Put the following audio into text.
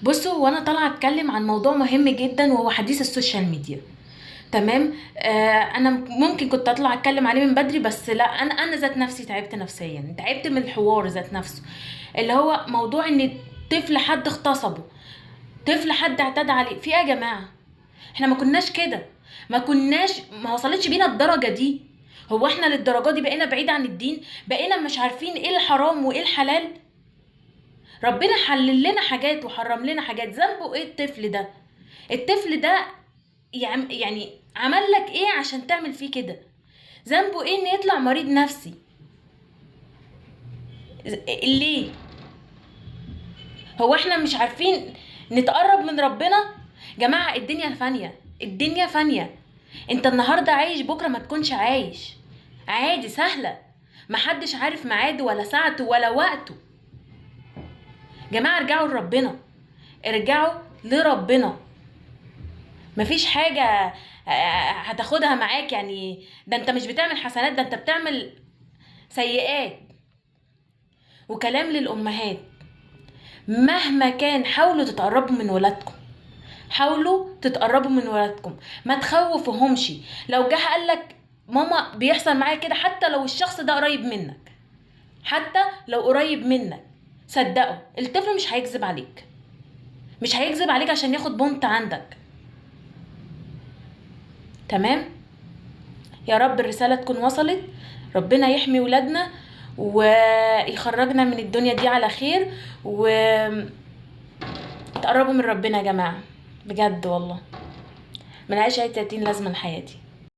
بصوا، هو انا طالعه اتكلم عن موضوع مهم جدا وهو حديث السوشيال ميديا. تمام. انا ممكن كنت اطلع اتكلم عليه من بدري، بس لا، انا ذات نفسي تعبت نفسيا، تعبت من الحوار ذات نفسه. اللي هو موضوع ان طفل حد اغتصبه، طفل حد اعتدى عليه. في ايه يا جماعه؟ احنا ما كناش كده، ما وصلتش بينا الدرجه دي. هو احنا للدرجه دي بقينا بعيد عن الدين؟ بقينا مش عارفين ايه الحرام وايه الحلال؟ ربنا حلل لنا حاجات وحرم لنا حاجات. ذنبه ايه الطفل ده؟ الطفل ده يعني عمل لك ايه عشان تعمل فيه كده؟ ذنبه ايه ان يطلع مريض نفسي؟ ليه؟ هو احنا مش عارفين نتقرب من ربنا؟ جماعة، الدنيا فانية، الدنيا فانية. انت النهاردة عايش، بكرة ما تكونش عايش. عادي، سهلة. محدش عارف ميعاده ولا ساعته ولا وقته. جماعة، ارجعوا لربنا، ارجعوا لربنا. مفيش حاجة هتاخدها معاك. يعني ده انت مش بتعمل حسنات، ده انت بتعمل سيئات. وكلام للأمهات، مهما كان حاولوا تتقربوا من ولادكم، حاولوا تتقربوا من ولادكم، ما تخوفوهمش. لو جه قالك ماما بيحصل معايا كده، حتى لو الشخص ده قريب منك، حتى لو قريب منك، صدقه الطفل مش هيكذب عليك، مش هيكذب عليك عشان ياخد بونت عندك. تمام. يا رب الرسالة تكون وصلت. ربنا يحمي ولادنا ويخرجنا من الدنيا دي على خير، وتقربوا من ربنا يا جماعة. بجد والله، ملهاش اي 30 لازمة لحياتي.